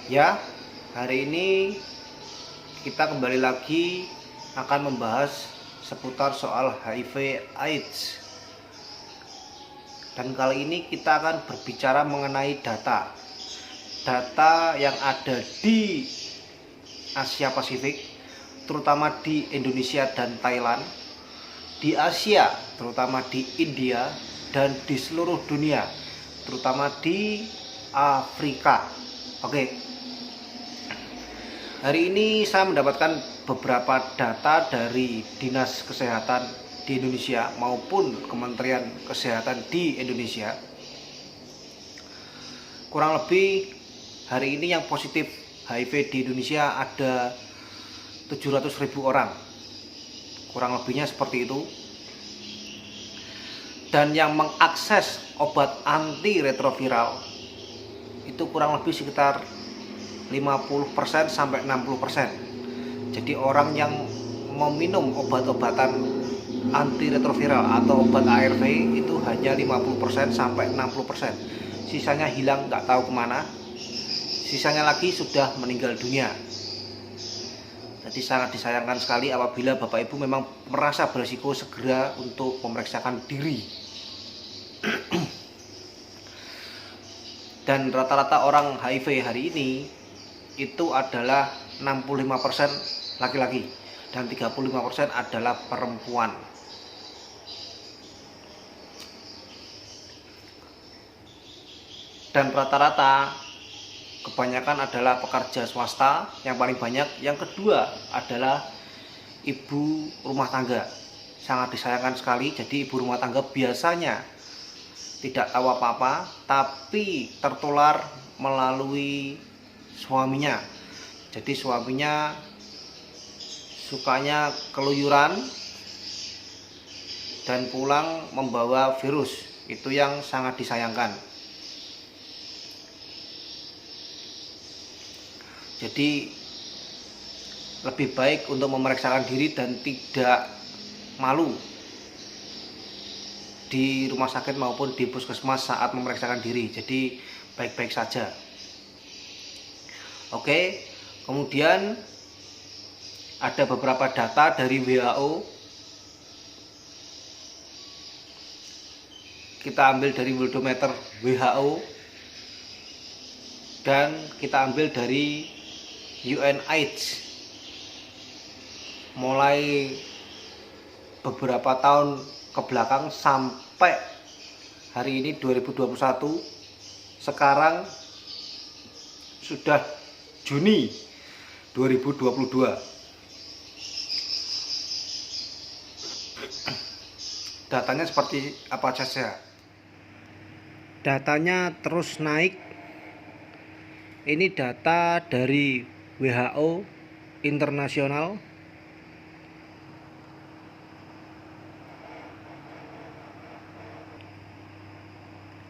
Ya, hari ini kita kembali lagi akan membahas seputar soal HIV AIDS. Dan kali ini kita akan berbicara mengenai data yang ada di Asia Pasifik, terutama di Indonesia dan Thailand, di Asia, terutama di India, dan di seluruh dunia, terutama di Afrika. Oke. Hari ini saya mendapatkan beberapa data dari Dinas Kesehatan di Indonesia maupun Kementerian Kesehatan di Indonesia. Kurang lebih hari ini yang positif HIV di Indonesia ada 700.000 orang. Kurang lebihnya seperti itu. Dan yang mengakses obat antiretroviral itu kurang lebih sekitar 50% sampai 60%. Jadi orang yang meminum obat-obatan antiretroviral atau obat ARV itu hanya 50% sampai 60%. Sisanya hilang, nggak tahu kemana. Sisanya lagi sudah meninggal dunia. Jadi sangat disayangkan sekali apabila Bapak Ibu memang merasa berisiko segera untuk memeriksakan diri. Dan rata-rata orang HIV hari ini itu adalah 65% laki-laki dan 35% adalah perempuan. Dan rata-rata kebanyakan adalah pekerja swasta yang paling banyak. Yang kedua adalah ibu rumah tangga. Sangat disayangkan sekali. Jadi ibu rumah tangga biasanya tidak tahu apa-apa, tapi tertular melalui suaminya. Jadi suaminya sukanya keluyuran dan pulang membawa virus. Itu yang sangat disayangkan. Jadi lebih baik untuk memeriksakan diri dan tidak malu di rumah sakit maupun di puskesmas saat memeriksakan diri. Jadi baik-baik saja. Oke, kemudian ada beberapa data dari WHO. Kita ambil dari Worldometer WHO dan kita ambil dari UNAIDS. Mulai beberapa tahun ke belakang sampai hari ini 2021, sekarang sudah Juni 2022. Datanya seperti apa saja? Datanya terus naik. Ini data dari WHO internasional.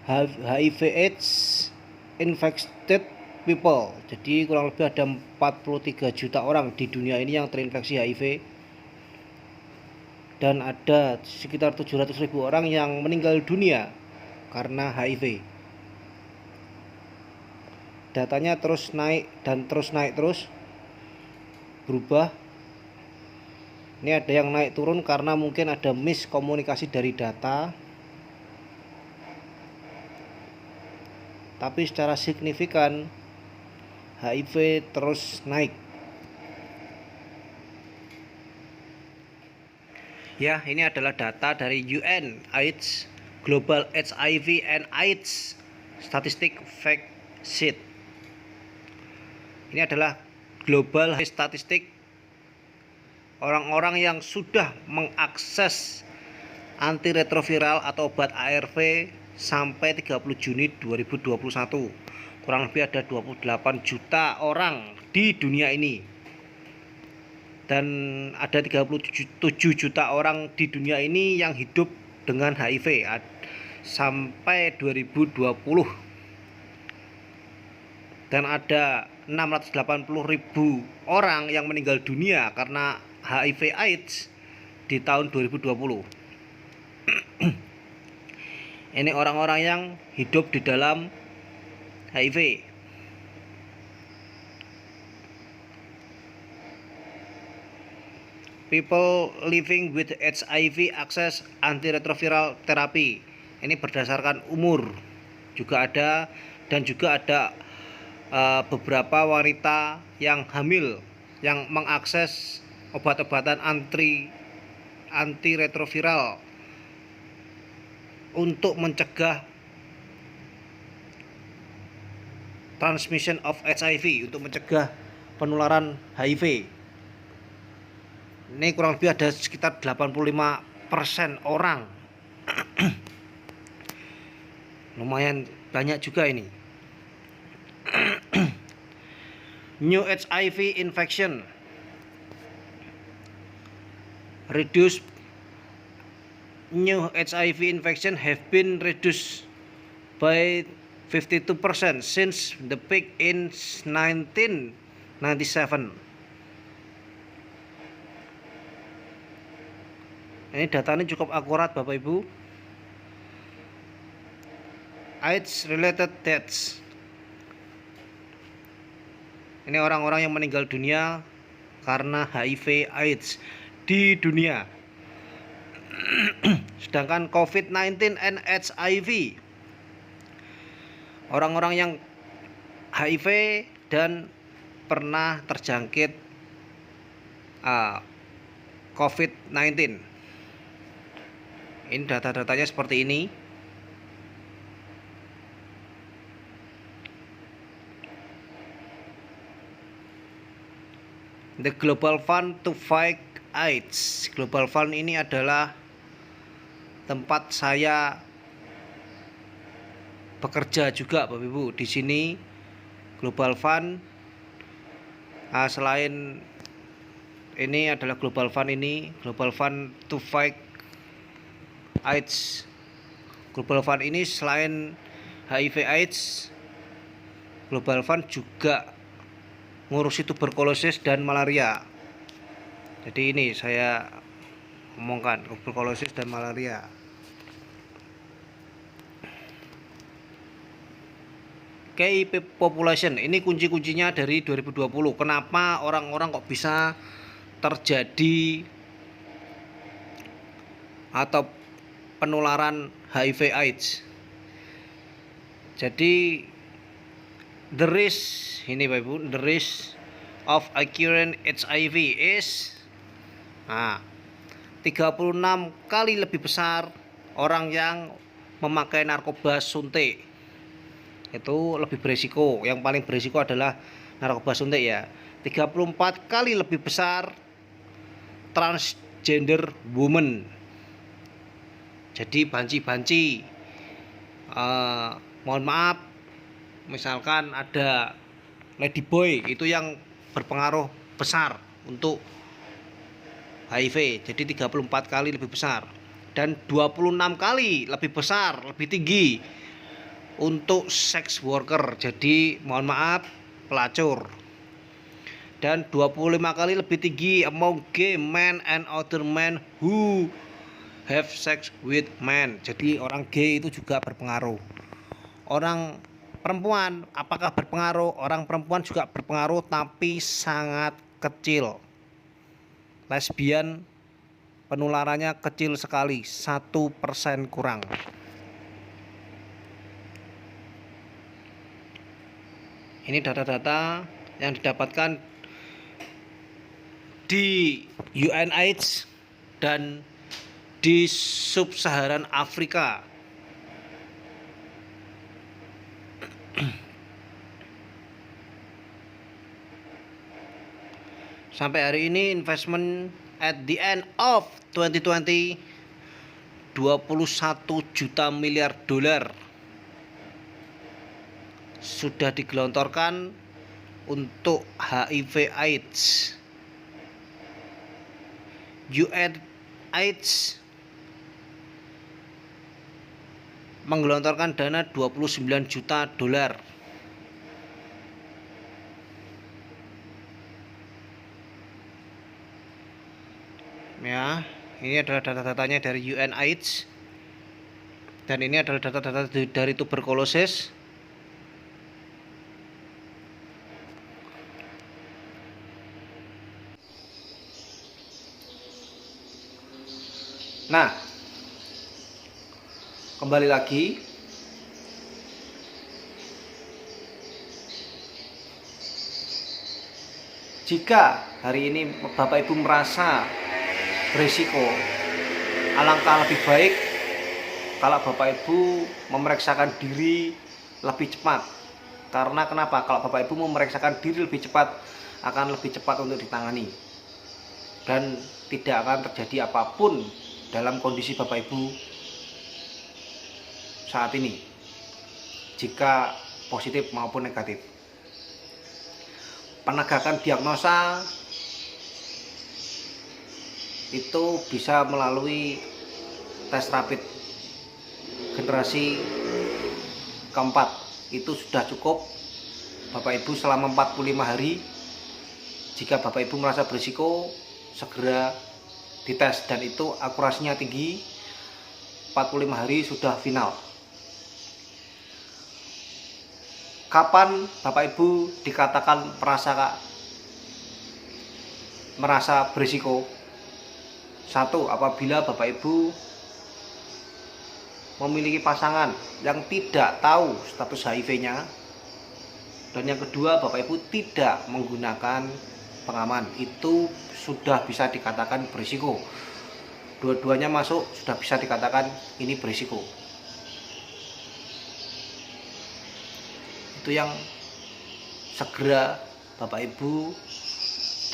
HIV AIDS infected people. Jadi kurang lebih ada 43 juta orang di dunia ini yang terinfeksi HIV. Dan ada sekitar 700.000 orang yang meninggal dunia karena HIV. Datanya terus naik dan terus naik terus. Berubah. Ini ada yang naik turun karena mungkin ada miskomunikasi dari data. Tapi secara signifikan HIV terus naik. Ya, ini adalah data dari UNAIDS Global HIV and AIDS Statistic Fact Sheet. Ini adalah global statistik orang-orang yang sudah mengakses antiretroviral atau obat ARV sampai 30 Juni 2021. Kurang lebih ada 28 juta orang di dunia ini. Dan ada 37 juta orang di dunia ini yang hidup dengan HIV sampai 2020. Dan ada 680.000 orang yang meninggal dunia karena HIV AIDS di tahun 2020. Ini orang-orang yang hidup di dalam HIV. people living with HIV access antiretroviral therapy. Ini berdasarkan umur juga ada, dan juga ada beberapa wanita yang hamil yang mengakses obat-obatan antiretroviral untuk mencegah transmission of HIV, untuk mencegah penularan HIV. Ini kurang lebih ada sekitar 85% orang. Lumayan banyak juga ini. New HIV infection reduced. New HIV infection have been reduced by 52% since the peak in 1997. Ini datanya cukup akurat Bapak Ibu. AIDS related deaths. Ini orang-orang yang meninggal dunia karena HIV AIDS di dunia. Sedangkan COVID-19 and HIV, orang-orang yang HIV dan pernah terjangkit COVID-19. Ini data-datanya seperti ini. The Global Fund to Fight AIDS. Global Fund ini adalah tempat saya bekerja juga Bapak Ibu. Di sini Global Fund, selain ini adalah Global Fund, ini Global Fund to Fight AIDS. Global Fund ini selain HIV AIDS, Global Fund juga ngurusi tuberkulosis dan malaria. Jadi ini saya omongkan, tuberkulosis dan malaria. Key population, ini kunci-kuncinya dari 2020. Kenapa orang-orang kok bisa terjadi atau penularan HIV AIDS? Jadi the risk, ini Bapak Ibu, the risk of acquiring HIV is 36 kali lebih besar orang yang memakai narkoba suntik. Itu lebih berisiko. Yang paling berisiko adalah narkoba suntik ya. 34 kali lebih besar transgender woman. Jadi banci-banci, mohon maaf, misalkan ada ladyboy, itu yang berpengaruh besar untuk HIV. Jadi 34 kali lebih besar. Dan 26 kali lebih besar, lebih tinggi untuk sex worker. Jadi mohon maaf, pelacur. Dan 25 kali lebih tinggi among gay men and other men who have sex with men. Jadi orang gay itu juga berpengaruh. Orang perempuan apakah berpengaruh? Orang perempuan juga berpengaruh, tapi sangat kecil. Lesbian penularannya kecil sekali, 1% kurang. Ini data-data yang didapatkan di UNAIDS dan di Sub-Saharan Afrika. Sampai hari ini investment at the end of 2020 21 juta miliar dolar sudah digelontorkan untuk HIV AIDS. UNAIDS menggelontorkan dana 29 juta dolar. Ya, ini adalah data-datanya dari UNAIDS, dan ini adalah data-data dari tuberkulosis. Nah, kembali lagi, jika hari ini Bapak Ibu merasa berisiko, alangkah lebih baik kalau Bapak Ibu memeriksakan diri lebih cepat. Karena kenapa? Kalau Bapak Ibu memeriksakan diri lebih cepat, akan lebih cepat untuk ditangani, dan tidak akan terjadi apapun dalam kondisi Bapak Ibu saat ini, jika positif maupun negatif. Penegakan diagnosa itu bisa melalui tes rapid generasi keempat. Itu sudah cukup Bapak Ibu selama 45 hari. Jika Bapak Ibu merasa berisiko, segera dites, dan itu akurasinya tinggi. 45 hari sudah final. Kapan Bapak Ibu dikatakan merasa berisiko? 1. Apabila Bapak Ibu memiliki pasangan yang tidak tahu status HIV-nya. Dan yang kedua, Bapak Ibu tidak menggunakan pengaman. Itu sudah bisa dikatakan berisiko. Dua-duanya masuk, sudah bisa dikatakan ini berisiko. Itu yang segera Bapak Ibu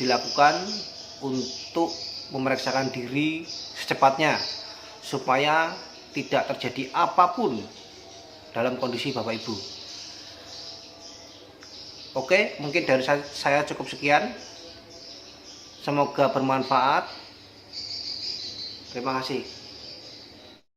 dilakukan untuk memeriksakan diri secepatnya, supaya tidak terjadi apapun dalam kondisi Bapak Ibu. Oke, mungkin dari saya cukup sekian. Semoga bermanfaat. Terima kasih.